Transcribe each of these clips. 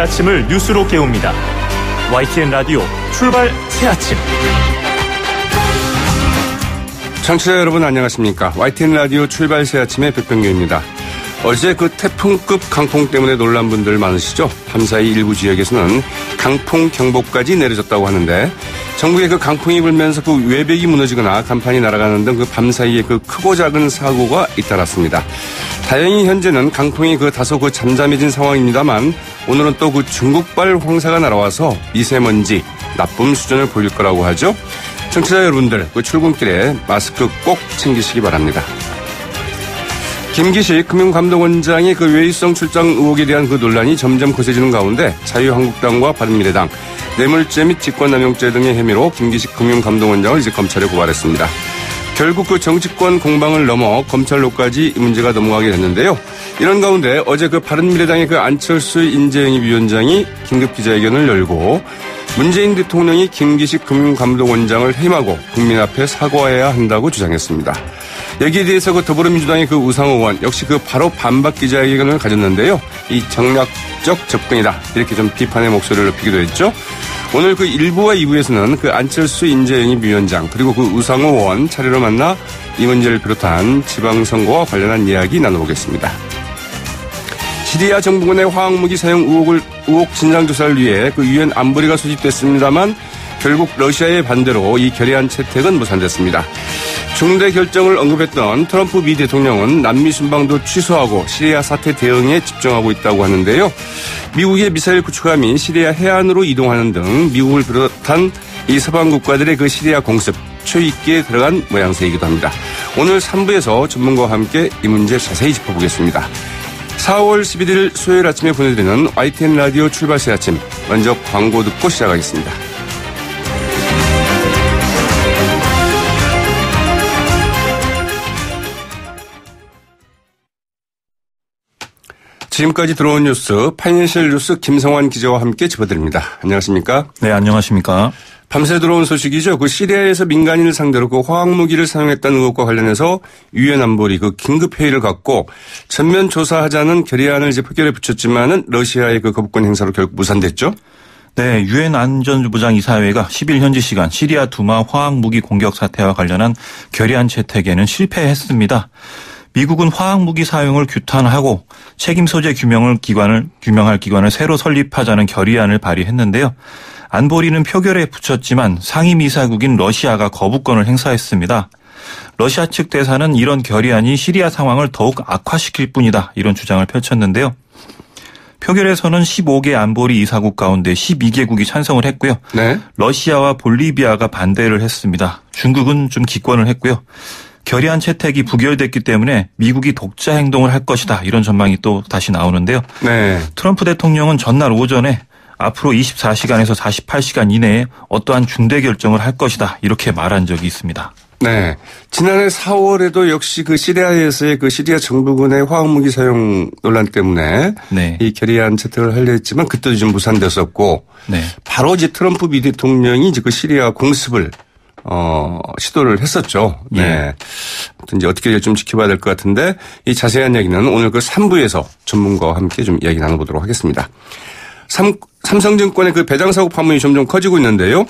아침을 뉴스로 깨웁니다. YTN 라디오 출발 새아침. 청취자 여러분 안녕하십니까. YTN 라디오 출발 새아침의 백병규입니다. 어제 그 태풍급 강풍 때문에 놀란 분들 많으시죠? 밤사이 일부 지역에서는 강풍 경보까지 내려졌다고 하는데 전국에 그 강풍이 불면서 그 외벽이 무너지거나 간판이 날아가는 등 그 밤사이에 그 크고 작은 사고가 잇따랐습니다. 다행히 현재는 강풍이 그 다소 그 잠잠해진 상황입니다만 오늘은 또 그 중국발 황사가 날아와서 미세먼지 나쁨 수준을 보일 거라고 하죠. 청취자 여러분들 그 출근길에 마스크 꼭 챙기시기 바랍니다. 김기식 금융감독원장의 그 외유성 출장 의혹에 대한 그 논란이 점점 거세지는 가운데 자유한국당과 바른미래당, 뇌물죄 및 직권남용죄 등의 혐의로 김기식 금융감독원장을 이제 검찰에 고발했습니다. 결국 그 정치권 공방을 넘어 검찰로까지 이 문제가 넘어가게 됐는데요. 이런 가운데 어제 그 바른미래당의 그 안철수 인재영입위원장이 긴급 기자회견을 열고 문재인 대통령이 김기식 금융감독원장을 해임하고 국민 앞에 사과해야 한다고 주장했습니다. 여기에 대해서 그 더불어민주당의 그 우상호 의원 역시 그 바로 반박 기자회견을 가졌는데요. 이 정략적 접근이다. 이렇게 좀 비판의 목소리를 높이기도 했죠. 오늘 그 1부와 2부에서는 그 안철수 인재영입위원장 그리고 그 우상호 의원 차례로 만나 이 문제를 비롯한 지방선거와 관련한 이야기 나눠보겠습니다. 시리아 정부군의 화학무기 사용 의혹 진상조사를 위해 그 유엔 안보리가 소집됐습니다만 결국 러시아의 반대로 이 결의안 채택은 무산됐습니다. 중대 결정을 언급했던 트럼프 미 대통령은 남미 순방도 취소하고 시리아 사태 대응에 집중하고 있다고 하는데요. 미국의 미사일 구축함이 시리아 해안으로 이동하는 등 미국을 비롯한 이 서방 국가들의 그 시리아 공습 초입기에 들어간 모양새이기도 합니다. 오늘 3부에서 전문가와 함께 이 문제 자세히 짚어보겠습니다. 4월 11일 수요일 아침에 보내드리는 YTN 라디오 출발 새 아침. 먼저 광고 듣고 시작하겠습니다. 지금까지 들어온 뉴스 파이낸셜 뉴스 김성환 기자와 함께 짚어드립니다. 안녕하십니까? 네, 안녕하십니까? 밤새 들어온 소식이죠. 그 시리아에서 민간인을 상대로 그 화학무기를 사용했다는 의혹과 관련해서 유엔 안보리 그 긴급회의를 갖고 전면 조사하자는 결의안을 이제 표결에 붙였지만은 러시아의 그 거부권 행사로 결국 무산됐죠. 네, 유엔 안전보장 이사회가 10일 현지 시간 시리아 두마 화학무기 공격 사태와 관련한 결의안 채택에는 실패했습니다. 미국은 화학무기 사용을 규탄하고 책임 소재 규명할 기관을 새로 설립하자는 결의안을 발의했는데요. 안보리는 표결에 붙였지만 상임이사국인 러시아가 거부권을 행사했습니다. 러시아 측 대사는 이런 결의안이 시리아 상황을 더욱 악화시킬 뿐이다. 이런 주장을 펼쳤는데요. 표결에서는 15개 안보리 이사국 가운데 12개국이 찬성을 했고요. 네. 러시아와 볼리비아가 반대를 했습니다. 중국은 좀 기권을 했고요. 결의안 채택이 부결됐기 때문에 미국이 독자 행동을 할 것이다. 이런 전망이 또 다시 나오는데요. 네. 트럼프 대통령은 전날 오전에 앞으로 24시간에서 48시간 이내에 어떠한 중대 결정을 할 것이다. 이렇게 말한 적이 있습니다. 네. 지난해 4월에도 역시 그 시리아에서의 그 시리아 정부군의 화학무기 사용 논란 때문에 네. 이 결의안 채택을 하려 했지만 그때도 좀 무산됐었고 네. 바로 이제 트럼프 미 대통령이 이제 그 시리아 공습을 시도를 했었죠. 네. 예. 아무튼 이제 어떻게 될지 좀 지켜봐야 될 것 같은데 이 자세한 이야기는 오늘 그 3부에서 전문가와 함께 좀 이야기 나눠보도록 하겠습니다. 삼성증권의 그 배당사고 파문이 점점 커지고 있는데요.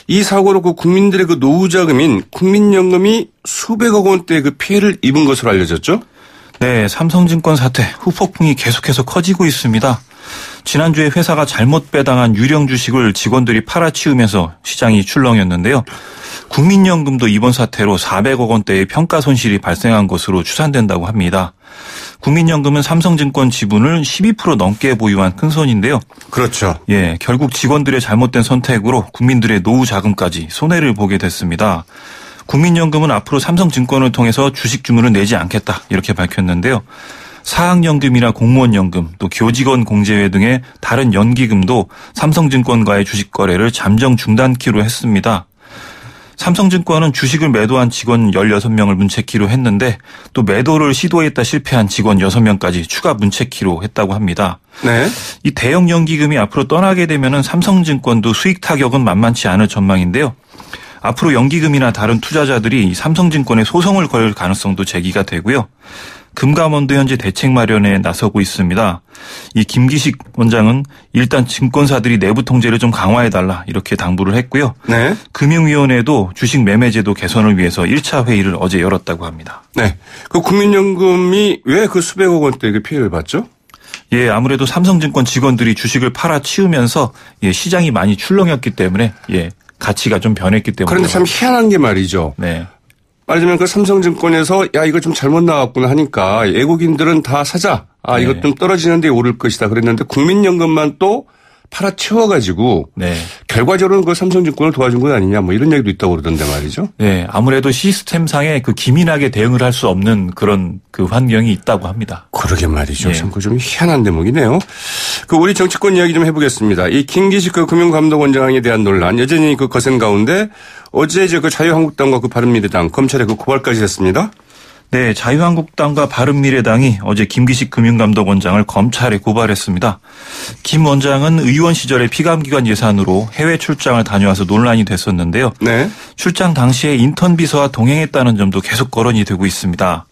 이 사고로 그 국민들의 그 노후 자금인 국민연금이 수백억 원대의 그 피해를 입은 것으로 알려졌죠. 네, 삼성증권 사태 후폭풍이 계속해서 커지고 있습니다. 지난주에 회사가 잘못 배당한 유령 주식을 직원들이 팔아치우면서 시장이 출렁였는데요. 국민연금도 이번 사태로 400억 원대의 평가 손실이 발생한 것으로 추산된다고 합니다. 국민연금은 삼성증권 지분을 12% 넘게 보유한 큰 손인데요. 그렇죠. 예, 결국 직원들의 잘못된 선택으로 국민들의 노후 자금까지 손해를 보게 됐습니다. 국민연금은 앞으로 삼성증권을 통해서 주식 주문을 내지 않겠다 이렇게 밝혔는데요. 사학연금이나 공무원연금 또 교직원 공제회 등의 다른 연기금도 삼성증권과의 주식 거래를 잠정 중단키로 했습니다. 삼성증권은 주식을 매도한 직원 16명을 문책키로 했는데 또 매도를 시도했다 실패한 직원 6명까지 추가 문책키로 했다고 합니다. 네. 이 대형 연기금이 앞으로 떠나게 되면은 삼성증권도 수익 타격은 만만치 않을 전망인데요. 앞으로 연기금이나 다른 투자자들이 삼성증권에 소송을 걸 가능성도 제기가 되고요. 금감원도 현재 대책 마련에 나서고 있습니다. 이 김기식 원장은 일단 증권사들이 내부 통제를 좀 강화해달라 이렇게 당부를 했고요. 네. 금융위원회도 주식 매매제도 개선을 위해서 1차 회의를 어제 열었다고 합니다. 네. 그 국민연금이 왜 그 수백억 원대 피해를 봤죠? 예, 아무래도 삼성증권 직원들이 주식을 팔아치우면서 시장이 많이 출렁였기 때문에 가치가 좀 변했기 때문에. 그런데 참 희한한 게 말이죠. 네. 말하자면 그 삼성증권에서 야 이거 좀 잘못 나왔구나 하니까 외국인들은 다 사자. 이것 좀 떨어지는 데 오를 것이다 그랬는데 국민연금만 또 팔아치워가지고 결과적으로는 그 삼성증권을 도와준 건 아니냐 뭐 이런 얘기도 있다고 그러던데 말이죠. 네, 아무래도 시스템상에 그 기민하게 대응을 할 수 없는 그런 그 환경이 있다고 합니다. 그러게 말이죠. 참 그 좀 희한한 대목이네요. 그 우리 정치권 이야기 좀 해보겠습니다. 이 김기식 그 금융감독원장에 대한 논란 여전히 그 거센 가운데 어제 그 자유한국당과 그 바른미래당 검찰에 그 고발까지 했습니다. 네, 자유한국당과 바른미래당이 어제 김기식 금융감독원장을 검찰에 고발했습니다. 김 원장은 의원 시절에 피감기관 예산으로 해외 출장을 다녀와서 논란이 됐었는데요. 네. 출장 당시에 인턴 비서와 동행했다는 점도 계속 거론이 되고 있습니다.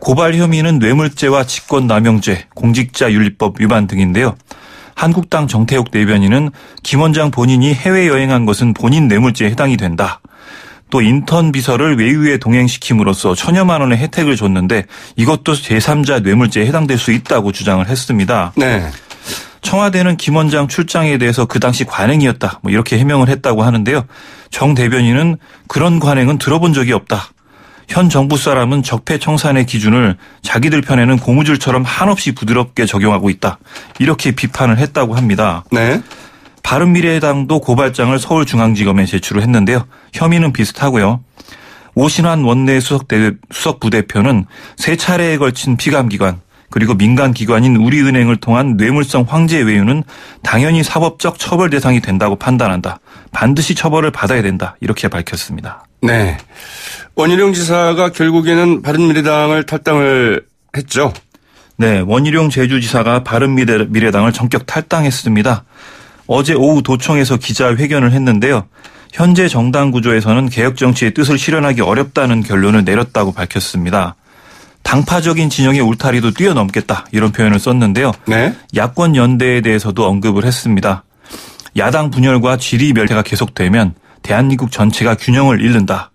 고발 혐의는 뇌물죄와 직권남용죄, 공직자윤리법 위반 등인데요. 한국당 정태욱 대변인은 김 원장 본인이 해외여행한 것은 본인 뇌물죄에 해당이 된다. 또 인턴 비서를 외유에 동행시킴으로써 천여만 원의 혜택을 줬는데 이것도 제3자 뇌물죄에 해당될 수 있다고 주장을 했습니다. 네. 청와대는 김 원장 출장에 대해서 그 당시 관행이었다. 뭐 이렇게 해명을 했다고 하는데요. 정 대변인은 그런 관행은 들어본 적이 없다. 현 정부 사람은 적폐청산의 기준을 자기들 편에는 고무줄처럼 한없이 부드럽게 적용하고 있다. 이렇게 비판을 했다고 합니다. 네. 바른미래당도 고발장을 서울중앙지검에 제출을 했는데요. 혐의는 비슷하고요. 오신환 원내 수석 부대표는 3차례에 걸친 피감기관 그리고 민간기관인 우리은행을 통한 뇌물성 황제 외유는 당연히 사법적 처벌 대상이 된다고 판단한다. 반드시 처벌을 받아야 된다. 이렇게 밝혔습니다. 네. 원희룡 지사가 결국에는 바른미래당을 탈당을 했죠. 네. 원희룡 제주지사가 바른미래당을 전격 탈당했습니다. 어제 오후 도청에서 기자회견을 했는데요. 현재 정당 구조에서는 개혁 정치의 뜻을 실현하기 어렵다는 결론을 내렸다고 밝혔습니다. 당파적인 진영의 울타리도 뛰어넘겠다 이런 표현을 썼는데요. 네. 야권 연대에 대해서도 언급을 했습니다. 야당 분열과 지리 멸퇴가 계속되면 대한민국 전체가 균형을 잃는다.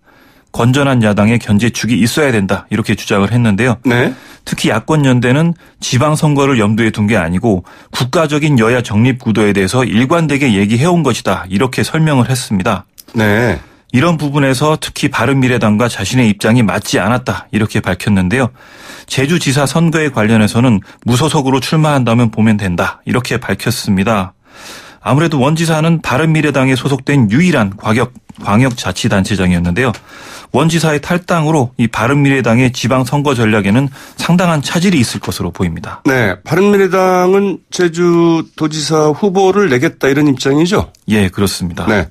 건전한 야당의 견제축이 있어야 된다 이렇게 주장을 했는데요. 네. 특히 야권 연대는 지방선거를 염두에 둔 게 아니고 국가적인 여야 정립 구도에 대해서 일관되게 얘기해온 것이다 이렇게 설명을 했습니다. 네. 이런 부분에서 특히 바른미래당과 자신의 입장이 맞지 않았다 이렇게 밝혔는데요. 제주지사 선거에 관련해서는 무소속으로 출마한다면 보면 된다 이렇게 밝혔습니다. 아무래도 원 지사는 바른미래당에 소속된 유일한 광역자치단체장이었는데요. 원 지사의 탈당으로 이 바른미래당의 지방선거 전략에는 상당한 차질이 있을 것으로 보입니다. 네, 바른미래당은 제주도지사 후보를 내겠다 이런 입장이죠? 예, 그렇습니다. 네,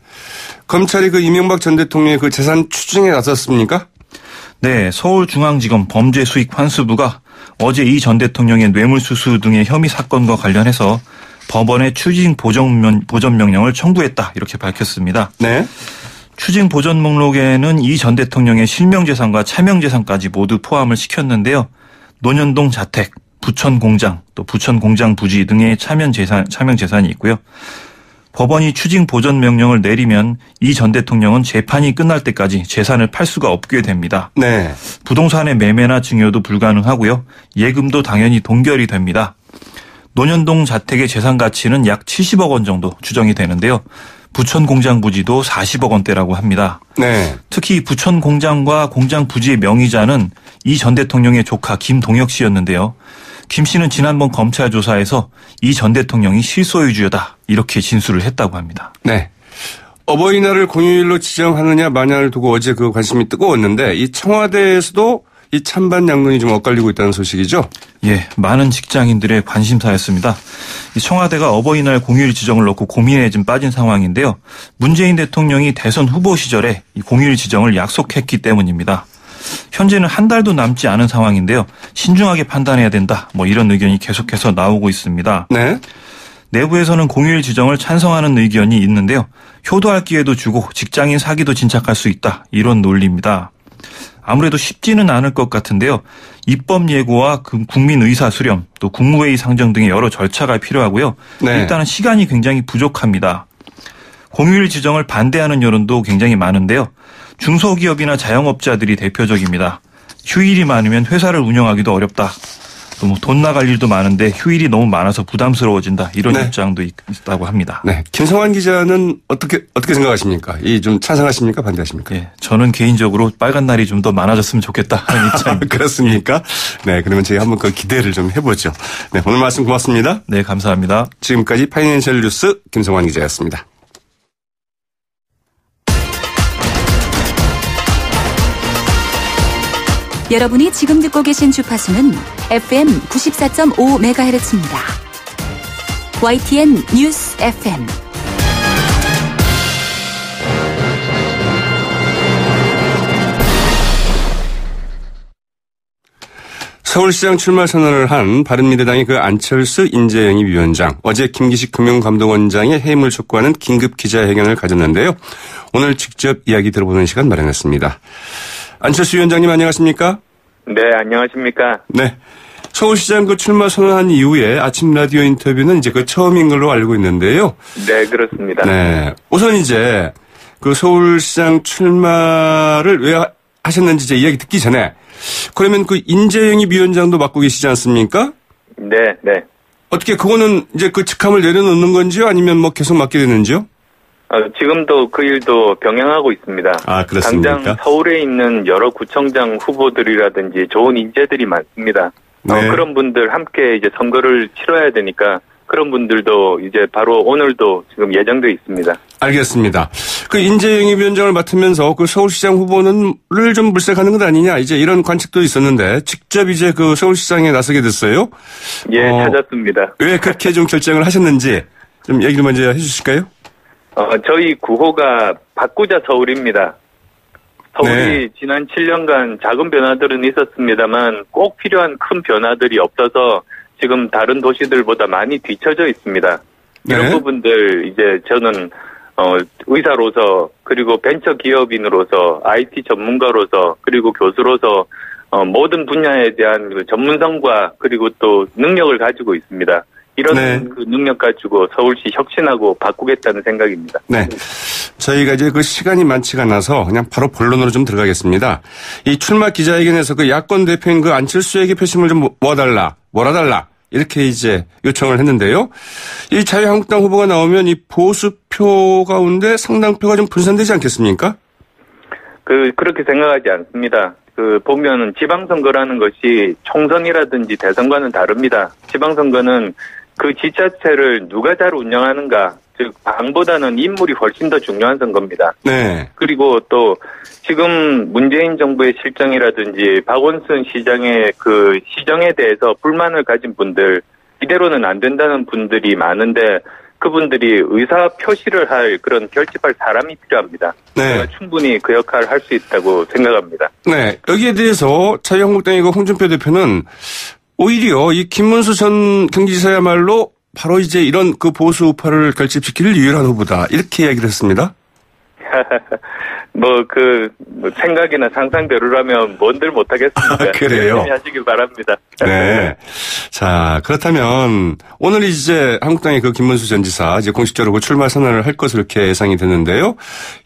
검찰이 그 이명박 전 대통령의 그 재산 추징에 나섰습니까? 네, 서울중앙지검 범죄수익환수부가 어제 이 전 대통령의 뇌물수수 등의 혐의 사건과 관련해서 법원에 추징 보전 명령을 청구했다 이렇게 밝혔습니다. 네. 추징 보전 목록에는 이 전 대통령의 실명재산과 차명재산까지 모두 포함을 시켰는데요. 논현동 자택, 부천 공장, 또 부천 공장 부지 등의 차명재산이 있고요. 법원이 추징 보전 명령을 내리면 이 전 대통령은 재판이 끝날 때까지 재산을 팔 수가 없게 됩니다. 네. 부동산의 매매나 증여도 불가능하고요. 예금도 당연히 동결이 됩니다. 논현동 자택의 재산 가치는 약 70억 원 정도 추정이 되는데요. 부천 공장 부지도 40억 원대라고 합니다. 네. 특히 부천 공장과 공장 부지의 명의자는 이 전 대통령의 조카 김동혁 씨였는데요. 김 씨는 지난번 검찰 조사에서 이 전 대통령이 실소유주였다 이렇게 진술을 했다고 합니다. 네. 어버이날을 공휴일로 지정하느냐 마냐를 두고 어제 그 관심이 뜨거웠는데 이 청와대에서도 이 찬반 양론이 좀 엇갈리고 있다는 소식이죠? 예, 많은 직장인들의 관심사였습니다. 이 청와대가 어버이날 공휴일 지정을 놓고 고민에 좀 빠진 상황인데요. 문재인 대통령이 대선 후보 시절에 이 공휴일 지정을 약속했기 때문입니다. 현재는 한 달도 남지 않은 상황인데요. 신중하게 판단해야 된다. 뭐 이런 의견이 계속해서 나오고 있습니다. 네. 내부에서는 공휴일 지정을 찬성하는 의견이 있는데요. 효도할 기회도 주고 직장인 사기도 진착할 수 있다. 이런 논리입니다. 아무래도 쉽지는 않을 것 같은데요. 입법 예고와 국민 의사 수렴, 또 국무회의 상정 등의 여러 절차가 필요하고요. 네. 일단은 시간이 굉장히 부족합니다. 공휴일 지정을 반대하는 여론도 굉장히 많은데요. 중소기업이나 자영업자들이 대표적입니다. 휴일이 많으면 회사를 운영하기도 어렵다. 또 뭐 돈 나갈 일도 많은데 휴일이 너무 많아서 부담스러워진다. 이런 네. 입장도 있다고 합니다. 네. 김성환 기자는 어떻게 생각하십니까? 이 좀 찬성하십니까? 반대하십니까? 예, 저는 개인적으로 빨간 날이 좀 더 많아졌으면 좋겠다 하는 입장입니다. 그렇습니까? 네. 그러면 저희 한번 그 기대를 좀 해보죠. 네. 오늘 말씀 고맙습니다. 네, 감사합니다. 지금까지 파이낸셜 뉴스 김성환 기자였습니다. 여러분이 지금 듣고 계신 주파수는 FM 94.5MHz입니다. YTN 뉴스 FM. 서울시장 출마 선언을 한 바른미래당의 그 안철수 인재영입 위원장, 어제 김기식 금융감독원장의 해임을 촉구하는 긴급 기자회견을 가졌는데요. 오늘 직접 이야기 들어보는 시간 마련했습니다. 안철수 위원장님 안녕하십니까? 네, 안녕하십니까? 네. 서울시장 그 출마 선언한 이후에 아침 라디오 인터뷰는 이제 그 처음인 걸로 알고 있는데요. 네, 그렇습니다. 네. 우선 이제 그 서울시장 출마를 왜 하셨는지 이제 이야기 듣기 전에 그러면 그 인재영입 위원장도 맡고 계시지 않습니까? 네, 네. 어떻게 그거는 이제 그 직함을 내려놓는 건지요? 아니면 뭐 계속 맡게 되는지요? 지금도 그 일도 병행하고 있습니다. 아, 그렇습니까? 당장 서울에 있는 여러 구청장 후보들이라든지 좋은 인재들이 많습니다. 네. 그런 분들 함께 이제 선거를 치러야 되니까 그런 분들도 이제 바로 오늘도 지금 예정돼 있습니다. 알겠습니다. 그 인재영입 위원장을 맡으면서 그 서울시장 후보는를 좀 물색하는 것 아니냐 이제 이런 관측도 있었는데 직접 이제 그 서울시장에 나서게 됐어요. 예, 찾았습니다. 왜 그렇게 좀 결정을 하셨는지 좀 얘기를 먼저 해주실까요? 저희 구호가 바꾸자 서울입니다. 서울이 네. 지난 7년간 작은 변화들은 있었습니다만 꼭 필요한 큰 변화들이 없어서 지금 다른 도시들보다 많이 뒤처져 있습니다. 이런 네. 부분들 이제 저는 의사로서 그리고 벤처 기업인으로서 IT 전문가로서 그리고 교수로서 모든 분야에 대한 그 전문성과 그리고 또 능력을 가지고 있습니다. 이런 네. 그 능력 가지고 서울시 혁신하고 바꾸겠다는 생각입니다. 네. 저희가 이제 그 시간이 많지가 않아서 그냥 바로 본론으로 좀 들어가겠습니다. 이 출마 기자회견에서 그 야권 대표인 그 안철수에게 표심을 좀 몰아달라. 이렇게 이제 요청을 했는데요. 이 자유한국당 후보가 나오면 이 보수표 가운데 상당표가 좀 분산되지 않겠습니까? 그렇게 생각하지 않습니다. 보면은 지방선거라는 것이 총선이라든지 대선과는 다릅니다. 지방선거는 그 지자체를 누가 잘 운영하는가, 즉 당보다는 인물이 훨씬 더 중요한 선거입니다. 네. 그리고 또 지금 문재인 정부의 실정이라든지 박원순 시장의 그 시정에 대해서 불만을 가진 분들, 이대로는 안 된다는 분들이 많은데 그분들이 의사 표시를 할 그런 결집할 사람이 필요합니다. 네. 제가 충분히 그 역할을 할 수 있다고 생각합니다. 네. 여기에 대해서 자유한국당의 그 홍준표 대표는 오히려 이 김문수 전 경기지사야말로 바로 이제 이런 그 보수 우파를 결집시킬 유일한 후보다 이렇게 이야기를 했습니다. 생각이나 상상대로라면 뭔들 못하겠습니다. 아, 그래요? 열심히 하시길 바랍니다. 네. 자, 그렇다면 오늘 이제 한국당의 그 김문수 전 지사 이제 공식적으로 그 출마 선언을 할 것으로 이렇게 예상이 되는데요.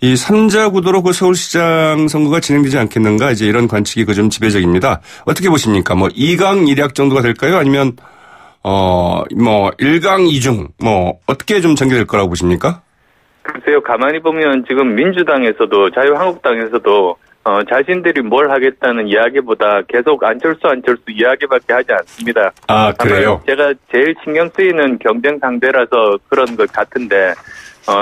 이 3자 구도로 그 서울시장 선거가 진행되지 않겠는가 이제 이런 관측이 그 좀 지배적입니다. 어떻게 보십니까? 뭐 2강 1약 정도가 될까요? 아니면 1강 2중 어떻게 좀 전개될 거라고 보십니까? 글쎄요, 가만히 보면 지금 민주당에서도 자유한국당에서도 자신들이 뭘 하겠다는 이야기보다 계속 안철수 이야기밖에 하지 않습니다. 아, 그래요? 제가 제일 신경 쓰이는 경쟁 상대라서 그런 것 같은데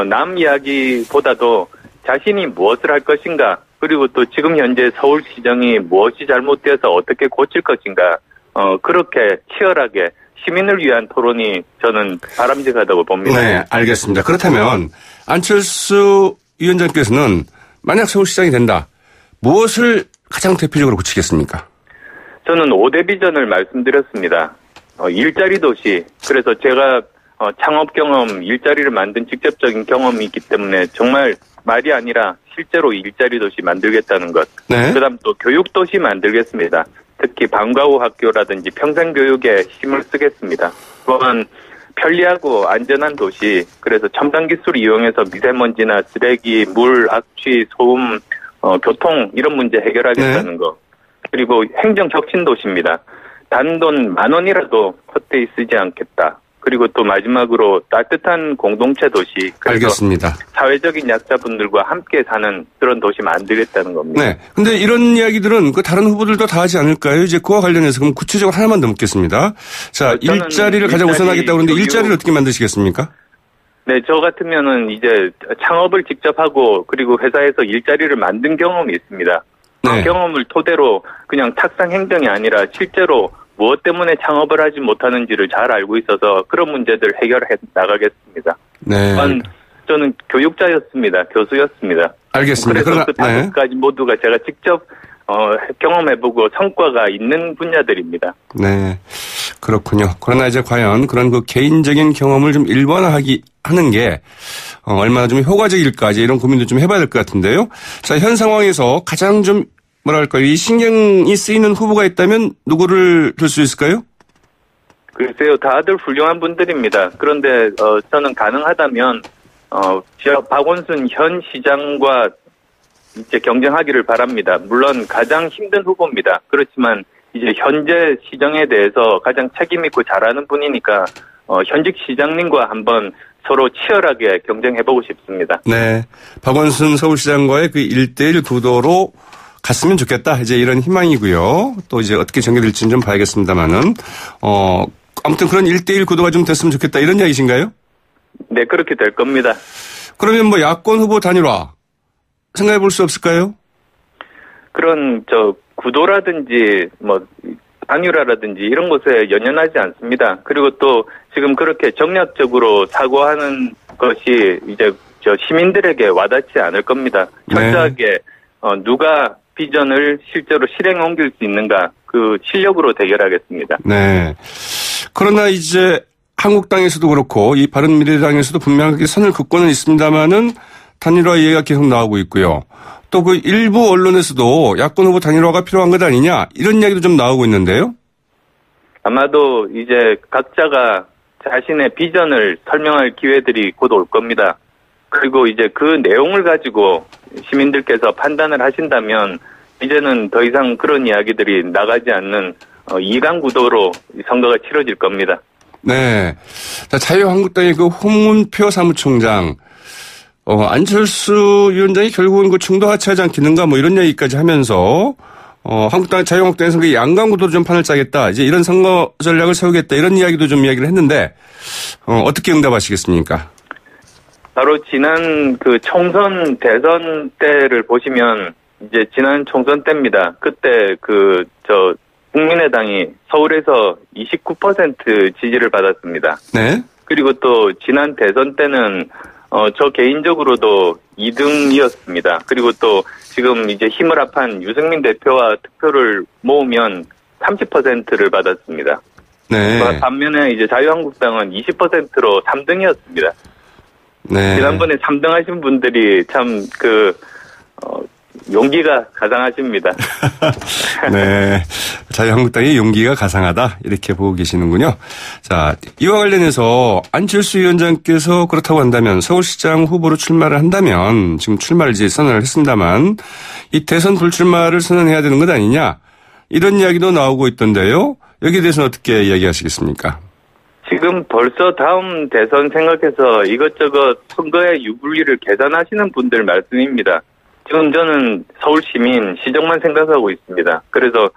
남 이야기보다도 자신이 무엇을 할 것인가, 그리고 또 지금 현재 서울시정이 무엇이 잘못되어서 어떻게 고칠 것인가, 그렇게 치열하게 시민을 위한 토론이 저는 바람직하다고 봅니다. 네, 알겠습니다. 그렇다면 안철수 위원장께서는 만약 서울시장이 된다, 무엇을 가장 대표적으로 고치겠습니까? 저는 5대 비전을 말씀드렸습니다. 일자리 도시. 그래서 제가 창업 경험, 일자리를 만든 직접적인 경험이 있기 때문에 정말 말이 아니라 실제로 일자리 도시 만들겠다는 것. 네. 그다음 또 교육 도시 만들겠습니다. 특히 방과 후 학교라든지 평생교육에 힘을 쓰겠습니다. 또한 편리하고 안전한 도시, 그래서 첨단 기술을 이용해서 미세먼지나 쓰레기, 물, 악취, 소음, 교통 이런 문제 해결하겠다는 거. 그리고 행정 혁신 도시입니다. 단돈 10,000원이라도 헛되이 쓰지 않겠다. 그리고 또 마지막으로 따뜻한 공동체 도시. 알겠습니다. 사회적인 약자분들과 함께 사는 그런 도시 만들겠다는 겁니다. 네. 근데 이런 이야기들은 그 다른 후보들도 다 하지 않을까요? 이제 그와 관련해서 그럼 구체적으로 하나만 더 묻겠습니다. 자, 일자리를 가장 우선하겠다고 그러는데 일자리를 어떻게 만드시겠습니까? 네, 저 같으면은 이제 창업을 직접 하고 그리고 회사에서 일자리를 만든 경험이 있습니다. 네. 그 경험을 토대로 그냥 탁상 행정이 아니라 실제로 무엇 때문에 창업을 하지 못하는지를 잘 알고 있어서 그런 문제들 해결해 나가겠습니다. 네. 저는 교육자였습니다. 교수였습니다. 알겠습니다. 그래서 그러나, 그 다섯 가지 모두가 제가 직접 경험해보고 성과가 있는 분야들입니다. 네. 그렇군요. 그러나 이제 과연 그런 그 개인적인 경험을 좀 하는 게 얼마나 좀 효과적일까 이제 이런 고민도 좀 해봐야 될 것 같은데요. 자, 현 상황에서 가장 좀 뭐랄까요, 이 신경이 쓰이는 후보가 있다면 누구를 들 수 있을까요? 글쎄요, 다들 훌륭한 분들입니다. 그런데 저는 가능하다면 박원순 현 시장과 이제 경쟁하기를 바랍니다. 물론 가장 힘든 후보입니다. 그렇지만 이제 현재 시정에 대해서 가장 책임 있고 잘하는 분이니까 현직 시장님과 한번 서로 치열하게 경쟁해보고 싶습니다. 네, 박원순 서울시장과의 그 1대1 구도로 갔으면 좋겠다. 이제 이런 희망이고요. 또 이제 어떻게 전개될지는 좀 봐야겠습니다만은 아무튼 그런 1대1 구도가 좀 됐으면 좋겠다. 이런 이야기신가요? 네, 그렇게 될 겁니다. 그러면 뭐 야권 후보 단일화 생각해 볼 수 없을까요? 그런 구도라든지 뭐 단일화라든지 이런 것에 연연하지 않습니다. 그리고 또 지금 그렇게 정략적으로 사고하는 것이 이제 시민들에게 와닿지 않을 겁니다. 철저하게 누가 비전을 실제로 실행에 옮길 수 있는가 그 실력으로 대결하겠습니다. 네. 그러나 이제 한국당에서도 그렇고 이 바른미래당에서도 분명하게 선을 긋고는 있습니다만은 단일화 이야기가 계속 나오고 있고요. 또 그 일부 언론에서도 야권 후보 단일화가 필요한 것 아니냐 이런 이야기도 좀 나오고 있는데요. 아마도 이제 각자가 자신의 비전을 설명할 기회들이 곧 올 겁니다. 그리고 이제 그 내용을 가지고 시민들께서 판단을 하신다면 이제는 더 이상 그런 이야기들이 나가지 않는 2강 구도로 선거가 치러질 겁니다. 네. 자, 자유한국당의 그 홍문표 사무총장, 안철수 위원장이 결국은 그 중도 하차하지 않겠는가 뭐 이런 얘기까지 하면서, 자유한국당에서 그 양강 구도로 좀 판을 짜겠다. 이제 이런 선거 전략을 세우겠다. 이런 이야기도 좀 이야기를 했는데, 어떻게 응답하시겠습니까? 바로 지난 그 총선 대선 때를 보시면 이제 지난 총선 때입니다. 그때 국민의당이 서울에서 29% 지지를 받았습니다. 네. 그리고 또 지난 대선 때는 저 개인적으로도 2등이었습니다. 그리고 또 지금 이제 힘을 합한 유승민 대표와 득표를 모으면 30%를 받았습니다. 네. 반면에 이제 자유한국당은 20%로 3등이었습니다. 네. 지난번에 3등 하신 분들이 참 용기가 가상하십니다. 네. 자유한국당의 용기가 가상하다. 이렇게 보고 계시는군요. 자, 이와 관련해서 안철수 위원장께서 그렇다고 한다면 서울시장 후보로 출마를 한다면 지금 출마를 이제 선언을 했습니다만 이 대선 불출마를 선언해야 되는 것 아니냐. 이런 이야기도 나오고 있던데요. 여기에 대해서는 어떻게 이야기하시겠습니까? 지금 벌써 다음 대선 생각해서 이것저것 선거의 유불리를 계산하시는 분들 말씀입니다. 지금 저는 서울 시민, 시정만 생각하고 있습니다. 그래서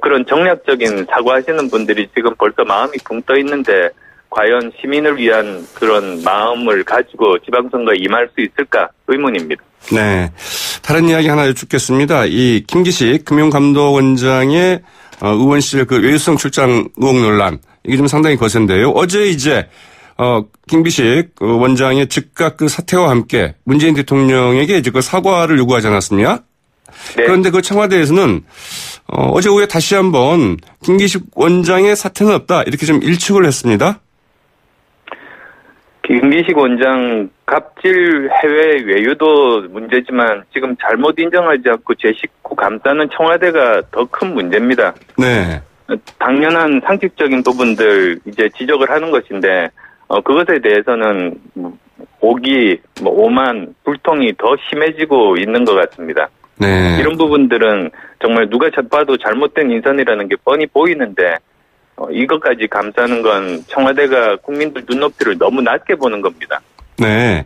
그런 정략적인 사고하시는 분들이 지금 벌써 마음이 붕 떠 있는데 과연 시민을 위한 그런 마음을 가지고 지방선거에 임할 수 있을까 의문입니다. 네. 다른 이야기 하나 여쭙겠습니다. 이 김기식 금융감독원장의 의원실 그 외유성 출장 의혹 논란. 이게 좀 상당히 거센데요. 어제 이제 김기식 원장의 즉각 그 사퇴와 함께 문재인 대통령에게 이제 그 사과를 요구하지 않았습니까? 네. 그런데 그 청와대에서는 어제 오후에 다시 한번 김기식 원장의 사퇴는 없다 이렇게 좀 일축을 했습니다. 김기식 원장 갑질 해외 외유도 문제지만 지금 잘못 인정하지 않고 제 식구 감싸는 청와대가 더 큰 문제입니다. 네. 당연한 상식적인 부분들 이제 지적을 하는 것인데 그것에 대해서는 오기, 오만, 불통이 더 심해지고 있는 것 같습니다. 네. 이런 부분들은 정말 누가 봐도 잘못된 인선이라는 게 뻔히 보이는데 이것까지 감싸는 건 청와대가 국민들 눈높이를 너무 낮게 보는 겁니다. 네.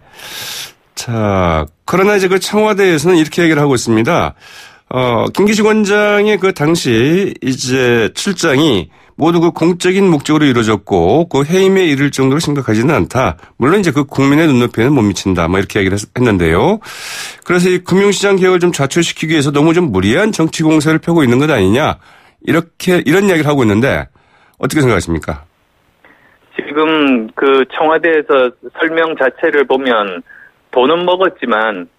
자, 그러나 이제 그 청와대에서는 이렇게 얘기를 하고 있습니다. 김기식 원장의 그 당시 이제 출장이 모두 그 공적인 목적으로 이루어졌고 그 해임에 이를 정도로 심각하지는 않다. 물론 이제 그 국민의 눈높이에는 못 미친다. 이렇게 얘기를 했는데요. 그래서 이 금융시장 개혁을 좀 좌초시키기 위해서 너무 좀 무리한 정치 공세를 펴고 있는 것 아니냐. 이런 이야기를 하고 있는데 어떻게 생각하십니까? 지금 그 청와대에서 설명 자체를 보면 돈은 먹었지만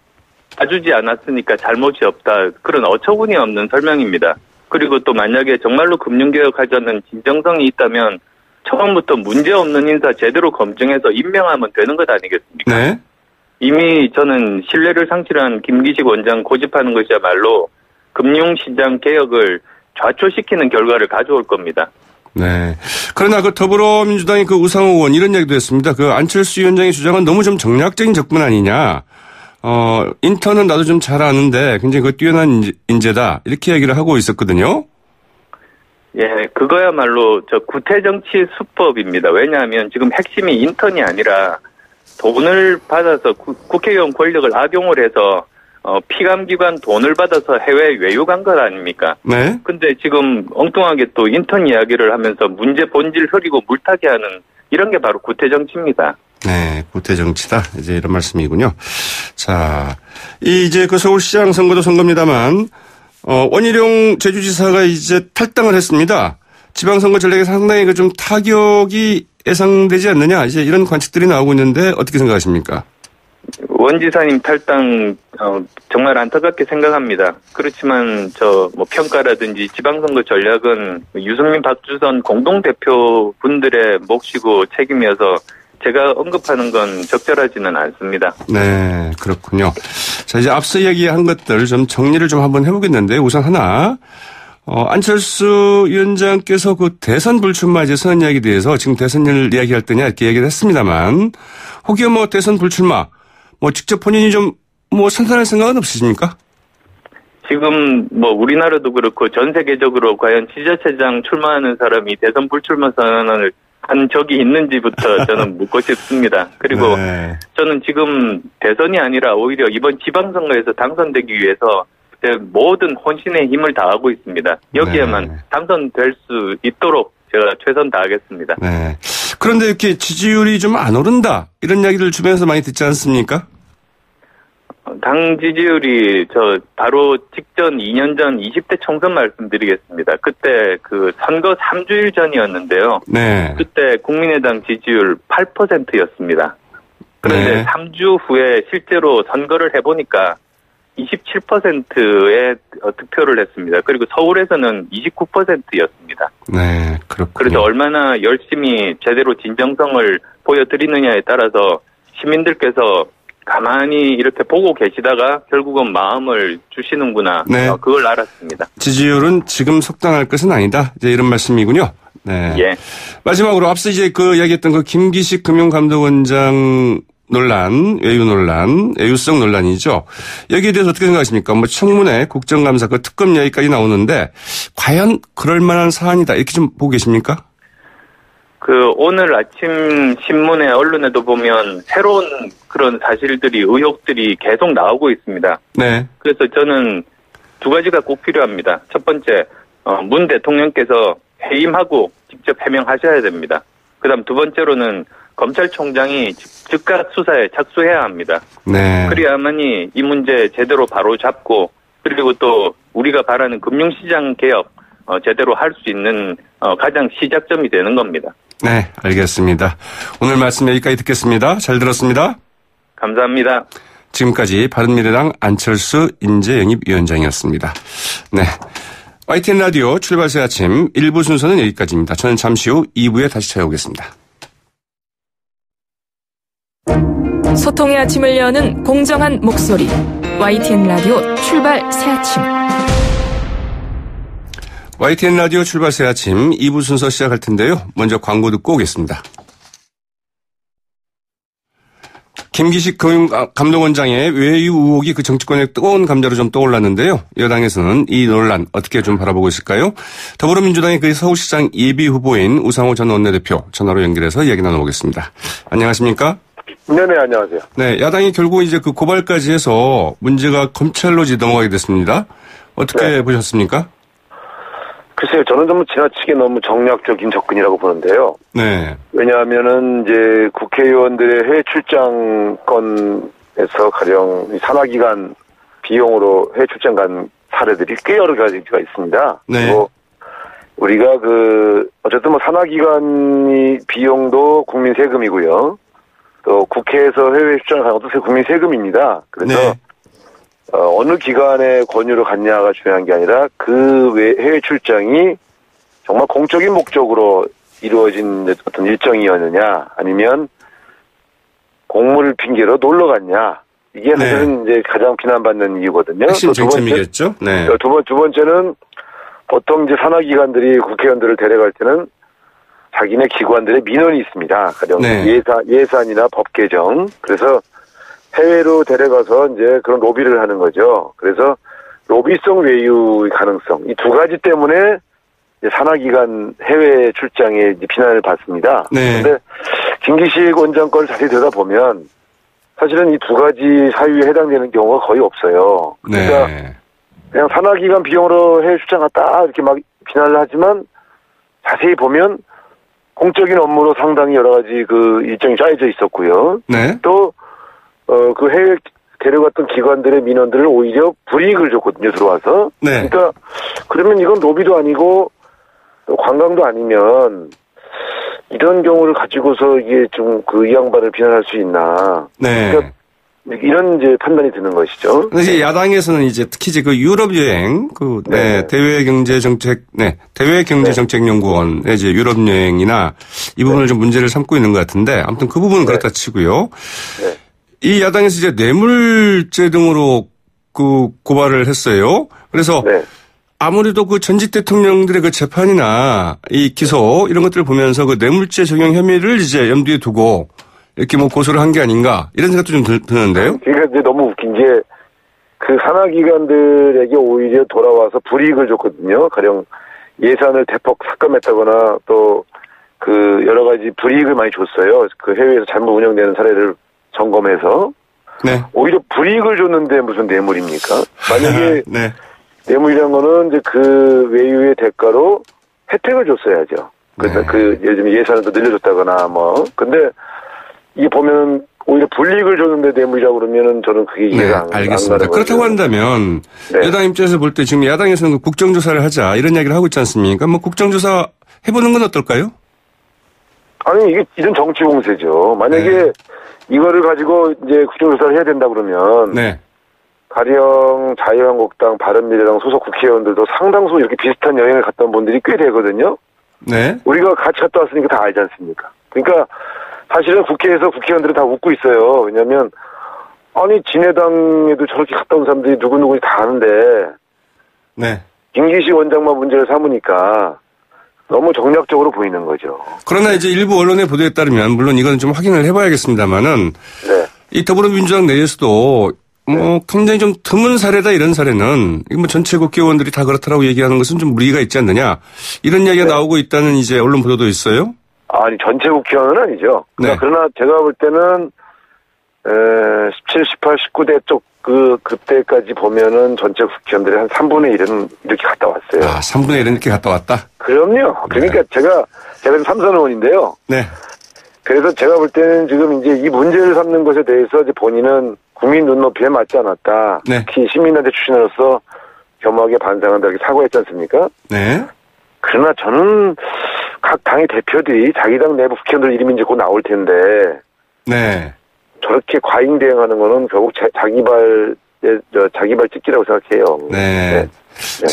봐주지 않았으니까 잘못이 없다. 그런 어처구니 없는 설명입니다. 그리고 또 만약에 정말로 금융개혁하자는 진정성이 있다면 처음부터 문제없는 인사 제대로 검증해서 임명하면 되는 것 아니겠습니까? 네. 이미 저는 신뢰를 상실한 김기식 원장 고집하는 것이야말로 금융시장 개혁을 좌초시키는 결과를 가져올 겁니다. 네. 그러나 그 더불어민주당의 그 우상호 의원 이런 얘기도 했습니다. 그 안철수 위원장의 주장은 너무 좀 정략적인 접근 아니냐. 인턴은 나도 좀 잘 아는데 굉장히 그 뛰어난 인재다. 이렇게 얘기를 하고 있었거든요. 예, 그거야말로 구태정치 수법입니다. 왜냐하면 지금 핵심이 인턴이 아니라 돈을 받아서 국회의원 권력을 악용을 해서 피감기관 돈을 받아서 해외 외유 간 것 아닙니까? 네. 근데 지금 엉뚱하게 또 인턴 이야기를 하면서 문제 본질 흐리고 물타기 하는 이런 게 바로 구태정치입니다. 네, 구태정치다. 이제 이런 말씀이군요. 자, 이제 그 서울시장 선거도 선거입니다만, 원희룡 제주지사가 이제 탈당을 했습니다. 지방선거 전략에 상당히 그 좀 타격이 예상되지 않느냐, 이제 이런 관측들이 나오고 있는데 어떻게 생각하십니까? 원 지사님 탈당 정말 안타깝게 생각합니다. 그렇지만 평가라든지 지방선거 전략은 유승민, 박주선 공동대표 분들의 몫이고 책임이어서 제가 언급하는 건 적절하지는 않습니다. 네, 그렇군요. 자, 이제 앞서 얘기한 것들 좀 정리를 좀 한번 해보겠는데 우선 하나 안철수 위원장께서 그 대선 불출마 이제 선언 이야기에 대해서 지금 대선을 이야기할 때냐 이렇게 얘기를 했습니다만 혹여 대선 불출마 직접 본인이 좀 선언할 생각은 없으십니까? 지금 우리나라도 그렇고 전 세계적으로 과연 지자체장 출마하는 사람이 대선 불출마 선언을 한 적이 있는지부터 저는 묻고 싶습니다. 그리고 네. 저는 지금 대선이 아니라 오히려 이번 지방선거에서 당선되기 위해서 제 모든 혼신의 힘을 다하고 있습니다. 여기에만 네. 당선될 수 있도록 제가 최선 다하겠습니다. 네. 그런데 이렇게 지지율이 좀 안 오른다 이런 이야기를 주변에서 많이 듣지 않습니까? 당 지지율이 바로 직전 2년 전 20대 총선 말씀드리겠습니다. 그때 그 선거 3주일 전이었는데요. 네. 그때 국민의당 지지율 8%였습니다. 그런데 네. 3주 후에 실제로 선거를 해보니까 27%의 득표를 했습니다. 그리고 서울에서는 29%였습니다. 네, 그렇군요. 그래서 얼마나 열심히 제대로 진정성을 보여드리느냐에 따라서 시민들께서 가만히 이렇게 보고 계시다가 결국은 마음을 주시는구나. 네. 그걸 알았습니다. 지지율은 지금 속단할 것은 아니다. 이제 이런 말씀이군요. 네. 예. 마지막으로 앞서 이제 그 이야기했던 그 김기식 금융감독원장 논란, 외유 논란, 외유성 논란이죠. 여기에 대해서 어떻게 생각하십니까? 청문회, 국정감사, 그 특검 이야기까지 나오는데 과연 그럴 만한 사안이다 이렇게 좀 보고 계십니까? 오늘 아침 신문에 언론에도 보면 새로운 그런 사실들이 의혹들이 계속 나오고 있습니다. 네. 그래서 저는 두 가지가 꼭 필요합니다. 첫 번째, 문 대통령께서 해임하고 직접 해명하셔야 됩니다. 그다음 두 번째로는 검찰총장이 즉각 수사에 착수해야 합니다. 네. 그래야만이 이 문제 제대로 바로 잡고 그리고 또 우리가 바라는 금융시장 개혁 제대로 할 수 있는 가장 시작점이 되는 겁니다. 네, 알겠습니다. 오늘 말씀 여기까지 듣겠습니다. 잘 들었습니다. 감사합니다. 지금까지 바른미래당 안철수 인재영입위원장이었습니다. 네. YTN 라디오 출발새 아침 1부 순서는 여기까지입니다. 저는 잠시 후 2부에 다시 찾아오겠습니다. 소통의 아침을 여는 공정한 목소리 YTN 라디오 출발 새아침. YTN 라디오 출발 새아침 2부 순서 시작할 텐데요. 먼저 광고 듣고 오겠습니다. 김기식 금융감독원장의 외유 의혹이 그 정치권의 뜨거운 감자로 좀 떠올랐는데요. 여당에서는 이 논란 어떻게 좀 바라보고 있을까요? 더불어민주당의 그 서울시장 예비 후보인 우상호 전 원내대표 전화로 연결해서 이야기 나눠보겠습니다. 안녕하십니까? 네네, 안녕하세요. 네, 야당이 결국 이제 그 고발까지 해서 문제가 검찰로 넘어가게 됐습니다. 어떻게 보셨습니까? 글쎄요, 저는 좀 지나치게 너무 정략적인 접근이라고 보는데요. 네. 왜냐하면은 이제 국회의원들의 해외 출장권에서 가령 산하기관 비용으로 해외 출장 간 사례들이 꽤 여러 가지가 있습니다. 네. 그리고 우리가 어쨌든 산하기관이 비용도 국민 세금이고요. 또 국회에서 해외 출장을 가는 것도 국민 세금입니다. 그래서 네. 어느 기관의 권유로 갔냐가 중요한 게 아니라 그 해외 출장이 정말 공적인 목적으로 이루어진 어떤 일정이었느냐, 아니면 공무를 핑계로 놀러 갔냐. 이게 사실은 이제 가장 비난받는 이유거든요. 핵심 쟁점이겠죠. 네. 두 번째는 보통 이제 산하기관들이 국회의원들을 데려갈 때는 자기네 기관들의 민원이 있습니다. 가령 네. 예산이나 법 개정. 그래서 해외로 데려가서 이제 그런 로비를 하는 거죠. 그래서 로비성 외유의 가능성, 이 두 가지 때문에 산하기관 해외 출장에 비난을 받습니다. 네. 그런데 김기식 원장 걸 자세히 들여다보면 사실은 이 두 가지 사유에 해당되는 경우가 거의 없어요. 그러니까 네. 그냥 산하기관 비용으로 해외 출장 갔다 이렇게 막 비난을 하지만 자세히 보면 공적인 업무로 상당히 여러 가지 그 일정이 짜여져 있었고요. 네. 또 그 해외 데려갔던 기관들의 민원들을 오히려 불이익을 줬거든요, 들어와서. 네. 그러니까 그러면 이건 로비도 아니고 또 관광도 아니면 이런 경우를 가지고서 이게 좀 이 양반을 비난할 수 있나. 네. 그러니까 이런 이제 판단이 드는 것이죠. 그래서 야당에서는 이제 특히 이제 그 유럽 여행, 대외경제정책연구원의 이제 유럽 여행이나 이 부분을 좀 문제를 삼고 있는 것 같은데 아무튼 그 부분은 그렇다 치고요. 네. 이 야당에서 이제 뇌물죄 등으로 그 고발을 했어요. 그래서 네. 아무래도 그 전직 대통령들의 그 재판이나 이 기소 이런 것들을 보면서 그 뇌물죄 적용 혐의를 이제 염두에 두고 이렇게 뭐 고소를 한 게 아닌가 이런 생각도 좀 드는데요. 그러니까 이제 너무 웃긴 게 그 산하기관들에게 오히려 돌아와서 불이익을 줬거든요. 가령 예산을 대폭 삭감했다거나 또 그 여러 가지 불이익을 많이 줬어요. 그 해외에서 잘못 운영되는 사례를 점검해서. 네. 오히려 불이익을 줬는데 무슨 뇌물입니까? 만약에 네. 뇌물이란 거는 이제 그 외유의 대가로 혜택을 줬어야죠. 그래서 네. 예를 들면 예산을 더 늘려줬다거나 뭐. 근데 이게 보면 오히려 불이익을 줬는데 뇌물이라고 그러면은 저는 그게 이해가 안 가는 알겠습니다. 거죠. 그렇다고 한다면 네. 여당 입장에서 볼 때 지금 야당에서는 국정조사를 하자 이런 이야기를 하고 있지 않습니까? 뭐 국정조사 해보는 건 어떨까요? 아니 이게 이런 정치 공세죠. 만약에 네. 이거를 가지고 이제 국정조사를 해야 된다 그러면 네. 가령 자유한국당, 바른미래당 소속 국회의원들도 상당수 이렇게 비슷한 여행을 갔다 온 분들이 꽤 되거든요. 네. 우리가 같이 갔다 왔으니까 다 알지 않습니까? 그러니까 사실은 국회에서 국회의원들은 다 웃고 있어요. 왜냐하면 아니 진해당에도 저렇게 갔다 온 사람들이 누구누구 다 아는데 네. 김기식 원장만 문제를 삼으니까 너무 정략적으로 보이는 거죠. 그러나 이제 일부 언론의 보도에 따르면 물론 이건 좀 확인을 해봐야겠습니다만은 네. 이 더불어민주당 내에서도 뭐 굉장히 좀 드문 사례다 이런 사례는 뭐 전체 국회의원들이 다 그렇다라고 얘기하는 것은 좀 무리가 있지 않느냐 이런 이야기가 네. 나오고 있다는 이제 언론 보도도 있어요. 아니 전체 국회의원은 아니죠. 네. 그러나 제가 볼 때는 17, 18, 19대 쪽 그때까지 보면은 전체 국회의원들이 한 3분의 1은 이렇게 갔다 왔어요. 아, 3분의 1은 이렇게 갔다 왔다? 그럼요. 그러니까 제가 삼선 의원인데요. 네. 그래서 제가 볼 때는 지금 이제 이 문제를 삼는 것에 대해서 이제 본인은 국민 눈높이에 맞지 않았다. 네. 특히 시민단체 출신으로서 겸허하게 반성한다 이렇게 사과했지 않습니까? 네. 그러나 저는 각 당의 대표들이 자기 당 내부 국회의원들 이름이 이제 곧 나올 텐데. 네. 저렇게 과잉 대응하는 거는 결국 자기 발 찍기라고 생각해요. 네. 네.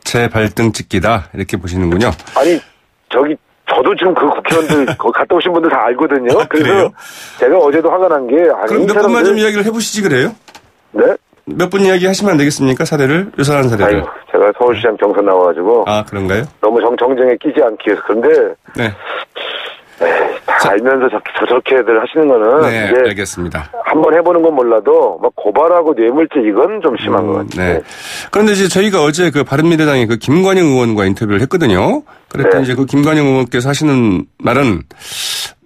제 발등 찍기다 이렇게 보시는군요. 아니 저기 저 저도 지금 그 국회의원들 거기 갔다 오신 분들 다 알거든요. 아, 그래서 그래요? 제가 어제도 화가 난 게 아니 그럼 몇 분만 좀 이야기를 해보시지 그래요? 네? 몇 분 이야기 하시면 안 되겠습니까? 사례를 유사한 사례를. 아유, 제가 서울시장 경선 나와가지고 아 그런가요? 너무 정쟁에 끼지 않기 위해서 그런데 네. 다 알면서 저렇게들 하시는 거는 네, 이제 알겠습니다. 한번 해보는 건 몰라도 막 고발하고 뇌물죄 이건 좀 심한 것 같아요. 네. 그런데 이제 저희가 어제 그 바른미래당의 그 김관영 의원과 인터뷰를 했거든요. 그랬더니 이제 그 김관영 의원께서 하시는 말은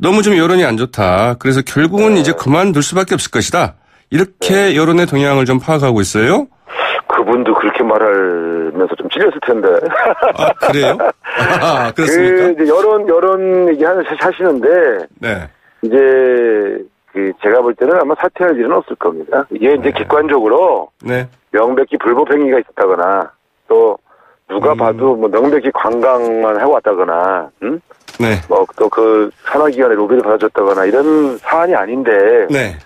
너무 좀 여론이 안 좋다. 그래서 결국은 이제 그만둘 수밖에 없을 것이다. 이렇게 여론의 동향을 좀 파악하고 있어요. 그분도 그렇게 말하면서 좀 찔렸을 텐데. 아, 그래요? 아, 그렇습니까? 이제 여론 얘기 하시는데. 네. 이제, 제가 볼 때는 아마 사퇴할 일은 없을 겁니다. 이게 이제 객관적으로. 네. 명백히 불법행위가 있었다거나, 또, 누가 봐도 뭐 명백히 관광만 해왔다거나, 응? 네. 뭐, 또 산하기관에 로비를 받아줬다거나 이런 사안이 아닌데. 네.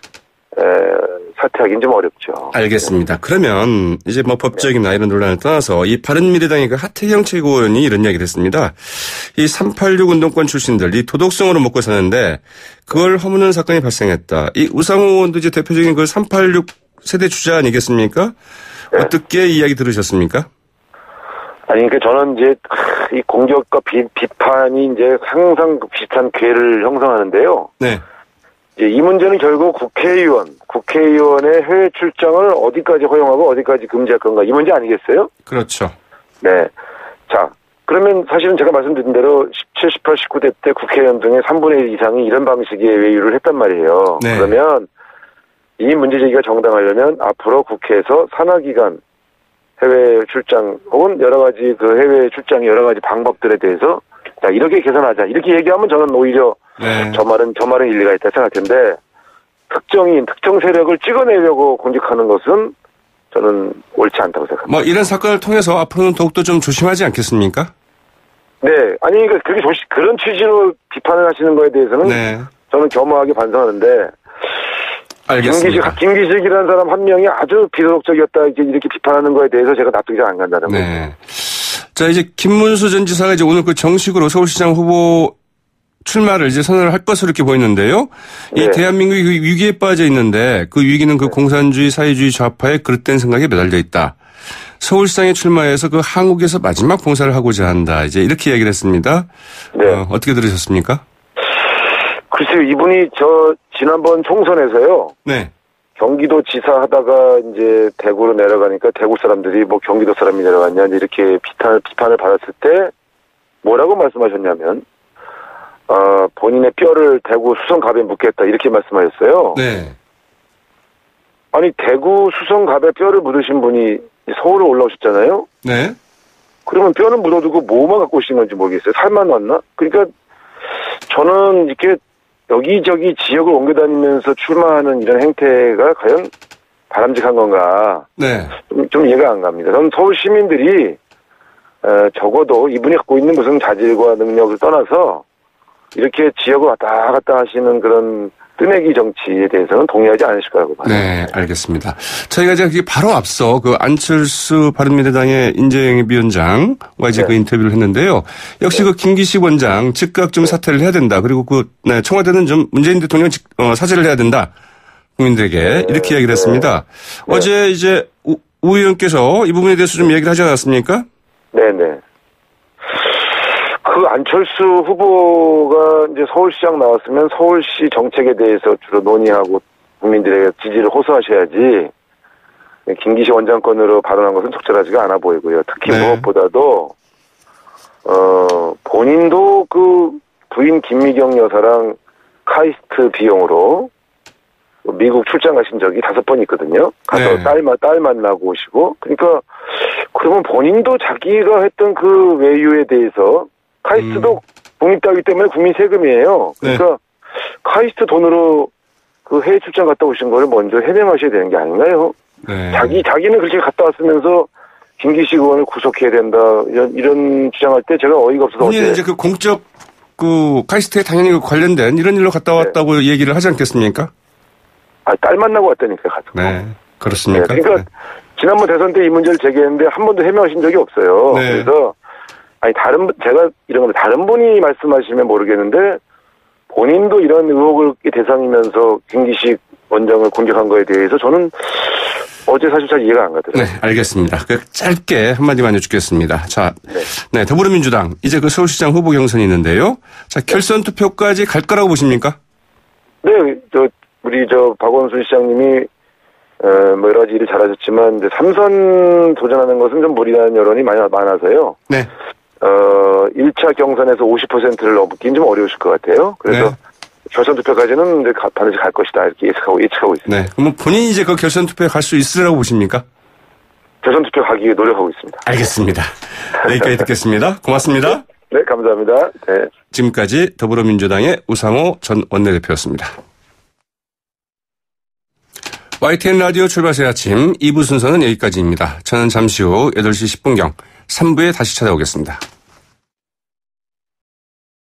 사퇴하기는 좀 어렵죠. 알겠습니다. 그러면 이제 뭐 법적이나 이런 논란을 떠나서 이 바른미래당의 그 하태경 최고위원이 이런 이야기를 했습니다. 이 386 운동권 출신들 이 도덕성으로 먹고 사는데 그걸 허무는 사건이 발생했다. 이 우상호 의원도 이제 대표적인 그 386 세대 주자 아니겠습니까? 네. 어떻게 이야기 들으셨습니까? 아니, 그러니까 저는 이제 이 공격과 비판이 이제 항상 비슷한 궤를 형성하는데요. 네. 이 문제는 결국 국회의원의 해외 출장을 어디까지 허용하고 어디까지 금지할 건가 이 문제 아니겠어요? 그렇죠. 네. 자, 그러면 사실은 제가 말씀드린 대로 17, 18, 19대 때 국회의원 중에 3분의 1 이상이 이런 방식의 외유를 했단 말이에요. 네. 그러면 이 문제 제기가 정당하려면 앞으로 국회에서 산하기관 해외 출장 혹은 여러 가지 그 해외 출장의 여러 가지 방법들에 대해서 자, 이렇게 개선하자. 이렇게 얘기하면 저는 오히려 네. 저 말은 일리가 있다 생각할 텐데 특정 세력을 찍어내려고 공격하는 것은 저는 옳지 않다고 생각합니다. 뭐 이런 사건을 통해서 앞으로는 더욱더 좀 조심하지 않겠습니까? 네. 아니 그러니까 그렇게 그런 취지로 비판을 하시는 거에 대해서는 네. 저는 겸허하게 반성하는데 알겠습니다. 김기식이라는 사람 한 명이 아주 비도덕적이었다 이렇게 비판하는 거에 대해서 제가 납득이 잘 안 간다는 거죠. 네. 자, 이제 김문수 전 지사가 이제 오늘 그 정식으로 서울시장 후보 출마를 이제 선언을 할 것으로 이렇게 보이는데요. 네. 이 대한민국이 그 위기에 빠져 있는데 그 위기는 그 공산주의, 사회주의 좌파의 그릇된 생각에 매달려 있다. 서울시장에 출마해서 그 한국에서 마지막 봉사를 하고자 한다. 이제 이렇게 얘기를 했습니다. 네. 어떻게 들으셨습니까? 글쎄요, 이분이 지난번 총선에서요. 네. 경기도 지사 하다가 이제 대구로 내려가니까 대구 사람들이 뭐 경기도 사람이 내려갔냐 이렇게 비판을 받았을 때 뭐라고 말씀하셨냐면 본인의 뼈를 대구 수성갑에 묻겠다 이렇게 말씀하셨어요. 네. 아니 대구 수성갑에 뼈를 묻으신 분이 서울로 올라오셨잖아요. 네. 그러면 뼈는 묻어두고 뭐만 갖고 오신 건지 모르겠어요. 살만 왔나? 그러니까 저는 이렇게 여기저기 지역을 옮겨다니면서 출마하는 이런 행태가 과연 바람직한 건가? 네. 좀 이해가 안 갑니다. 저는 서울 시민들이 적어도 이분이 갖고 있는 무슨 자질과 능력을 떠나서 이렇게 지역을 왔다 갔다 하시는 그런 뜨내기 정치에 대해서는 동의하지 않으실 거라고 봐요. 네, 알겠습니다. 저희가 이제 바로 앞서 그 안철수 바른미래당의 인재영입위원장과 이제 네. 그 인터뷰를 했는데요. 역시 네. 그 김기식 원장 즉각 좀 사퇴를 해야 된다. 그리고 네, 청와대는 좀 문재인 대통령 사죄를 해야 된다. 국민들에게 네. 이렇게 이야기를 했습니다. 네. 어제 이제 우 의원께서 이 부분에 대해서 좀 얘기를 하지 않았습니까? 네네. 그 안철수 후보가 이제 서울시장 나왔으면 서울시 정책에 대해서 주로 논의하고 국민들에게 지지를 호소하셔야지 김기식 원장권으로 발언한 것은 적절하지가 않아 보이고요. 특히 네. 무엇보다도 본인도 그 부인 김미경 여사랑 카이스트 비용으로 미국 출장 가신 적이 5번 있거든요. 가서 네. 딸 만나고 오시고. 그러니까 그러면 본인도 자기가 했던 그 외유에 대해서 카이스트도 국민 따위 때문에 국민 세금이에요. 그러니까 네. 카이스트 돈으로 그 해외 출장 갔다 오신 거를 먼저 해명하셔야 되는 게 아닌가요? 네. 자기는 그렇게 갔다 왔으면서 김기식 의원을 구속해야 된다 이런 주장할 때 제가 어이가 없어서 본인은 이제 그 공적 그 카이스트에 당연히 관련된 이런 일로 갔다 왔다고 네. 얘기를 하지 않겠습니까? 딸 만나고 왔다니까 가서. 네, 그렇습니까? 네, 그러니까 네. 지난번 대선 때 이 문제를 제기했는데 한 번도 해명하신 적이 없어요. 네. 그래서 아니, 제가 이런 건데, 다른 분이 말씀하시면 모르겠는데, 본인도 이런 의혹을 대상이면서 김기식 원장을 공격한 거에 대해서 저는 어제 사실 잘 이해가 안 가더라고요. 네, 알겠습니다. 짧게 한마디만 여쭙겠습니다. 자, 네, 더불어민주당 이제 그 서울시장 후보 경선이 있는데요. 자, 결선 투표까지 갈 거라고 보십니까? 네, 우리 박원순 시장님이 뭐 여러 가지 일을 잘하셨지만 이제 3선 도전하는 것은 좀 무리한 여론이 많아서요. 네. 1차 경선에서 50%를 넘기긴 좀 어려우실 것 같아요. 그래서 네. 결선 투표까지는 이제 반드시 갈 것이다 이렇게 예측하고 있습니다. 네. 그럼 본인이 이제 그 결선 투표에 갈 수 있으라고 보십니까? 결선 투표 가기 위해 노력하고 있습니다. 알겠습니다. 여기까지 듣겠습니다. 고맙습니다. 네, 감사합니다. 네. 지금까지 더불어민주당의 우상호 전 원내대표였습니다. YTN 라디오 출발새 아침 2부 순서는 여기까지입니다. 저는 잠시 후 8시 10분경 3부에 다시 찾아오겠습니다.